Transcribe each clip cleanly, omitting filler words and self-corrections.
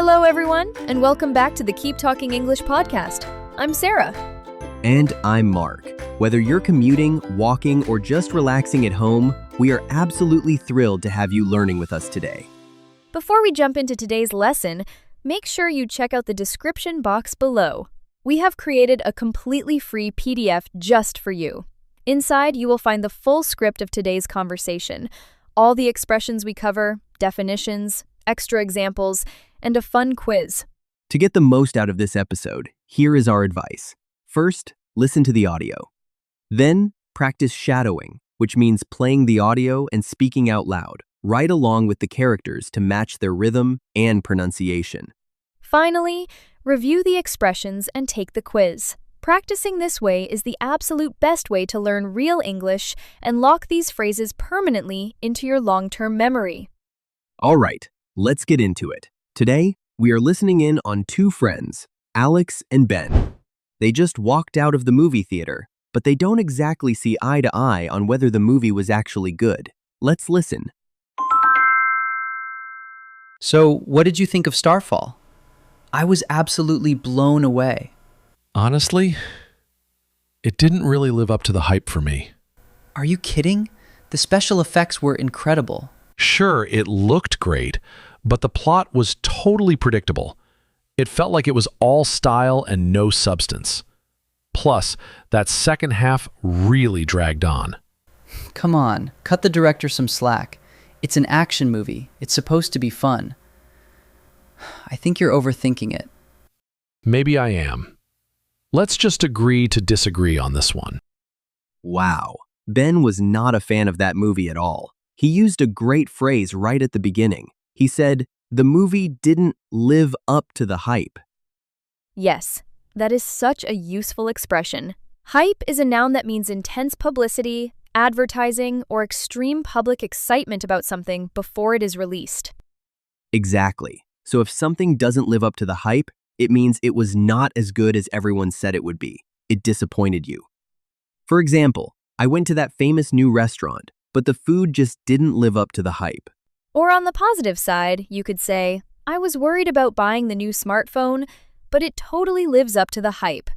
Hello, everyone, and welcome back to the Keep Talking English podcast. I'm Sarah. And I'm Mark. Whether you're commuting, walking, or just relaxing at home, we are absolutely thrilled to have you learning with us today. Before we jump into today's lesson, make sure you check out the description box below. We have created a completely free PDF just for you. Inside, you will find the full script of today's conversation, all the expressions we cover, definitions, extra examples, and a fun quiz. To get the most out of this episode, here is our advice. First, listen to the audio. Then, practice shadowing, which means playing the audio and speaking out loud, right along with the characters to match their rhythm and pronunciation. Finally, review the expressions and take the quiz. Practicing this way is the absolute best way to learn real English and lock these phrases permanently into your long-term memory. All right, let's get into it. Today, we are listening in on two friends, Alex and Ben. They just walked out of the movie theater, but they don't exactly see eye to eye on whether the movie was actually good. Let's listen. So, what did you think of Starfall? I was absolutely blown away. Honestly, it didn't really live up to the hype for me. Are you kidding? The special effects were incredible. Sure, it looked great, but the plot was totally predictable. It felt like it was all style and no substance. Plus, that second half really dragged on. Come on, cut the director some slack. It's an action movie. It's supposed to be fun. I think you're overthinking it. Maybe I am. Let's just agree to disagree on this one. Wow, Ben was not a fan of that movie at all. He used a great phrase right at the beginning. He said, the movie didn't live up to the hype. Yes, that is such a useful expression. Hype is a noun that means intense publicity, advertising, or extreme public excitement about something before it is released. Exactly. So if something doesn't live up to the hype, it means it was not as good as everyone said it would be. It disappointed you. For example, I went to that famous new restaurant, but the food just didn't live up to the hype. Or on the positive side, you could say, I was worried about buying the new smartphone, but it totally lives up to the hype.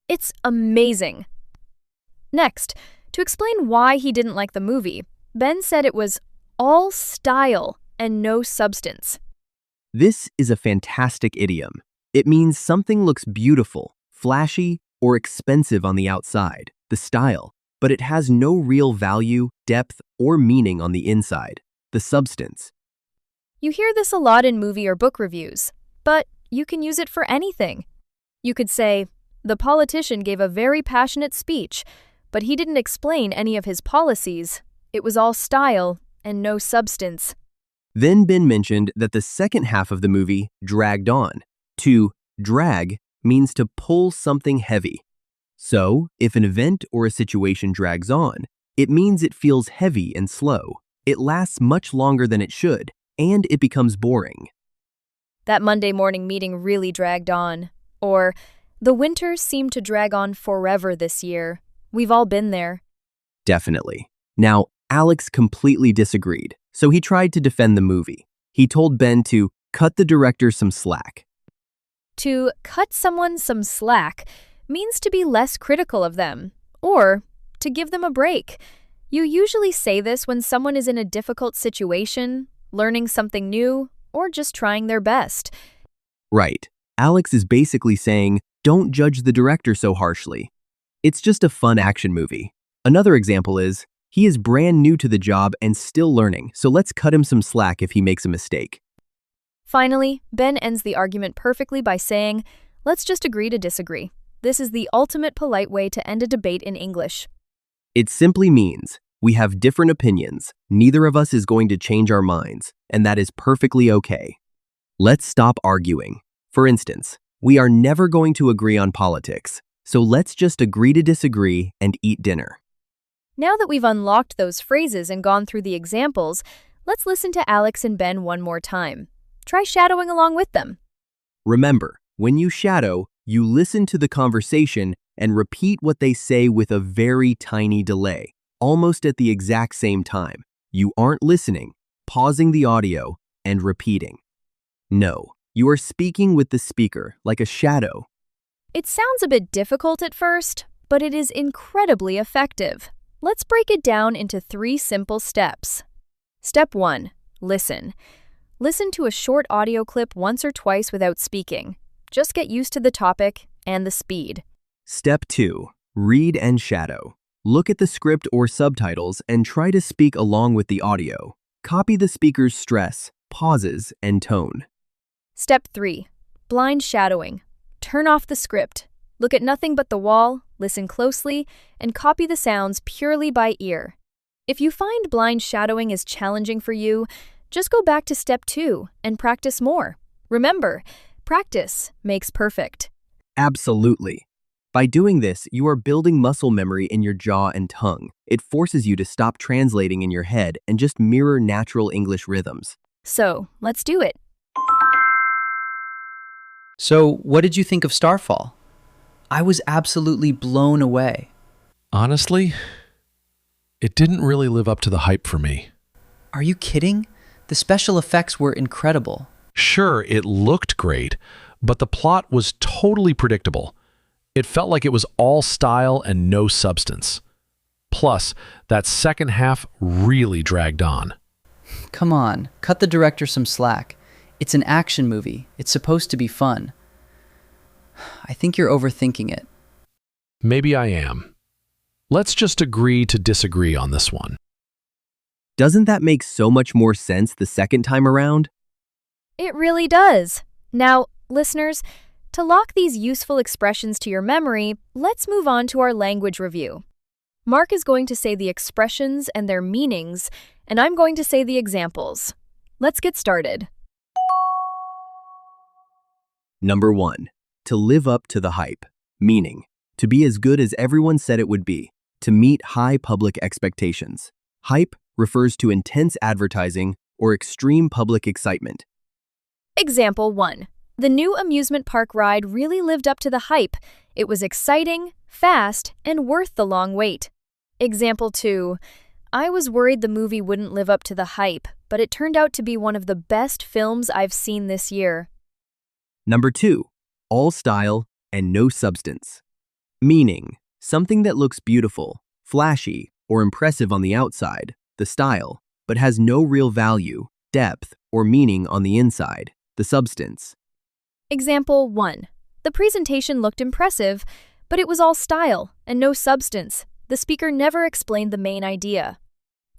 It's amazing. Next, to explain why he didn't like the movie, Ben said it was all style and no substance. This is a fantastic idiom. It means something looks beautiful, flashy, or expensive on the outside, the style, but it has no real value, depth, or meaning on the inside, the substance. You hear this a lot in movie or book reviews, but you can use it for anything. You could say, the politician gave a very passionate speech, but he didn't explain any of his policies. It was all style and no substance. Then Ben mentioned that the second half of the movie dragged on. To drag means to pull something heavy. So, if an event or a situation drags on, it means it feels heavy and slow. It lasts much longer than it should, and it becomes boring. That Monday morning meeting really dragged on. Or, the winter seemed to drag on forever this year. We've all been there. Definitely. Now, Alex completely disagreed, so he tried to defend the movie. He told Ben to cut the director some slack. To cut someone some slack means to be less critical of them, or to give them a break. You usually say this when someone is in a difficult situation, learning something new, or just trying their best. Right. Alex is basically saying, don't judge the director so harshly. It's just a fun action movie. Another example is, he is brand new to the job and still learning, so let's cut him some slack if he makes a mistake. Finally, Ben ends the argument perfectly by saying, let's just agree to disagree. This is the ultimate polite way to end a debate in English. It simply means, we have different opinions, neither of us is going to change our minds, and that is perfectly okay. Let's stop arguing. For instance, we are never going to agree on politics, so let's just agree to disagree and eat dinner. Now that we've unlocked those phrases and gone through the examples, let's listen to Alex and Ben one more time. Try shadowing along with them. Remember, when you shadow, you listen to the conversation and repeat what they say with a very tiny delay, almost at the exact same time. You aren't listening, pausing the audio, and repeating. No, You are speaking with the speaker, like a shadow. It sounds a bit difficult at first, but it is incredibly effective. Let's break it down into 3 simple steps. Step 1. Listen. Listen to a short audio clip once or twice without speaking. Just get used to the topic and the speed. Step 2. Read and shadow. Look at the script or subtitles and try to speak along with the audio. Copy the speaker's stress, pauses, and tone. Step 3. Blind shadowing. Turn off the script. Look at nothing but the wall, listen closely, and copy the sounds purely by ear. If you find blind shadowing is challenging for you, just go back to step 2 and practice more. Remember, practice makes perfect. Absolutely. By doing this, you are building muscle memory in your jaw and tongue. It forces you to stop translating in your head and just mirror natural English rhythms. So, let's do it. So, what did you think of Starfall? I was absolutely blown away. Honestly, it didn't really live up to the hype for me. Are you kidding? The special effects were incredible. Sure, it looked great, but the plot was totally predictable. It felt like it was all style and no substance. Plus, that second half really dragged on. Come on, cut the director some slack. It's an action movie. It's supposed to be fun. I think you're overthinking it. Maybe I am. Let's just agree to disagree on this one. Doesn't that make so much more sense the second time around? It really does. Now, listeners, to lock these useful expressions to your memory, let's move on to our language review. Mark is going to say the expressions and their meanings, and I'm going to say the examples. Let's get started. Number 1. To live up to the hype. Meaning, to be as good as everyone said it would be, to meet high public expectations. Hype refers to intense advertising or extreme public excitement. Example 1. The new amusement park ride really lived up to the hype. It was exciting, fast, and worth the long wait. Example 2. I was worried the movie wouldn't live up to the hype, but it turned out to be one of the best films I've seen this year. Number 2. All style and no substance. Meaning, something that looks beautiful, flashy, or impressive on the outside, the style, but has no real value, depth, or meaning on the inside, the substance. Example 1. The presentation looked impressive, but it was all style and no substance. The speaker never explained the main idea.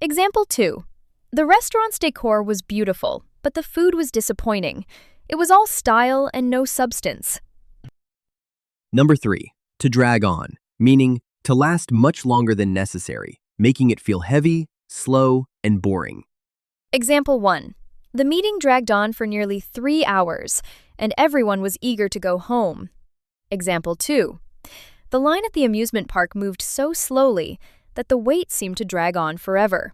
Example 2. The restaurant's decor was beautiful, but the food was disappointing. It was all style and no substance. Number 3. To drag on, meaning to last much longer than necessary, making it feel heavy, slow, and boring. Example 1. The meeting dragged on for nearly 3 hours, and everyone was eager to go home. Example 2. The line at the amusement park moved so slowly that the wait seemed to drag on forever.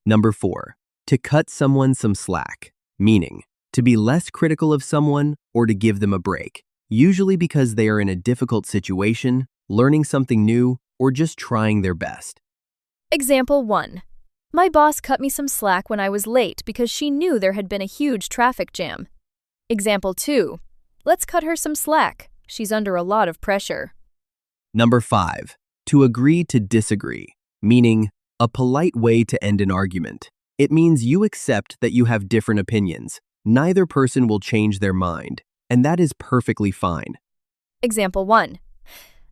Number 4. To cut someone some slack, meaning to be less critical of someone or to give them a break, usually because they are in a difficult situation, learning something new, or just trying their best. Example 1. My boss cut me some slack when I was late because she knew there had been a huge traffic jam. Example 2. Let's cut her some slack. She's under a lot of pressure. Number 5. To agree to disagree, meaning a polite way to end an argument. It means you accept that you have different opinions. Neither person will change their mind, and that is perfectly fine. Example 1.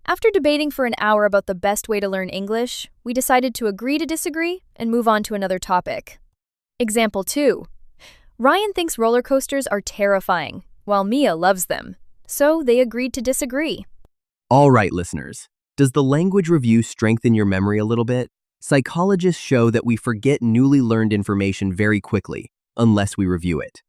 After debating for an hour about the best way to learn English, we decided to agree to disagree and move on to another topic. Example 2. Ryan thinks roller coasters are terrifying, while Mia loves them, so they agreed to disagree. All right, listeners. Does the language review strengthen your memory a little bit? Psychologists show that we forget newly learned information very quickly, unless we review it.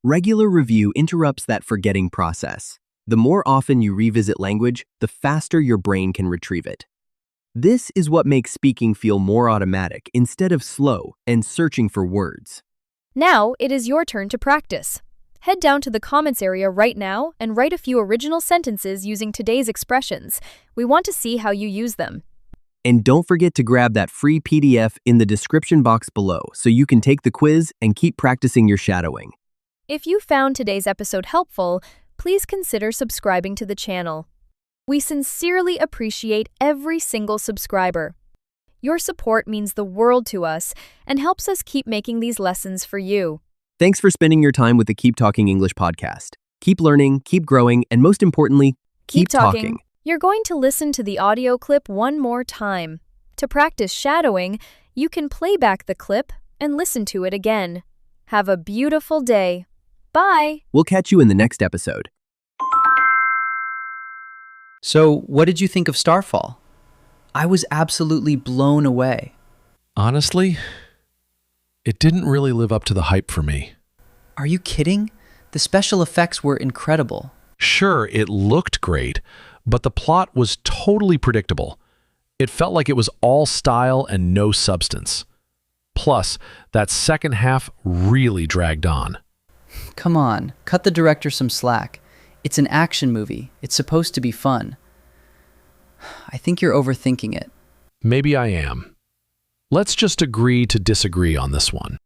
Regular review interrupts that forgetting process. The more often you revisit language, the faster your brain can retrieve it. This is what makes speaking feel more automatic instead of slow and searching for words. Now it is your turn to practice. Head down to the comments area right now and write a few original sentences using today's expressions. We want to see how you use them. And don't forget to grab that free PDF in the description box below so you can take the quiz and keep practicing your shadowing. If you found today's episode helpful, please consider subscribing to the channel. We sincerely appreciate every single subscriber. Your support means the world to us and helps us keep making these lessons for you. Thanks for spending your time with the Keep Talking English podcast. Keep learning, keep growing, and most importantly, keep talking. You're going to listen to the audio clip one more time. To practice shadowing, you can play back the clip and listen to it again. Have a beautiful day. Bye. We'll catch you in the next episode. So, what did you think of Starfall? I was absolutely blown away. Honestly, it didn't really live up to the hype for me. Are you kidding? The special effects were incredible. Sure, it looked great, but the plot was totally predictable. It felt like it was all style and no substance. Plus, that second half really dragged on. Come on, cut the director some slack. It's an action movie. It's supposed to be fun. I think you're overthinking it. Maybe I am. Let's just agree to disagree on this one.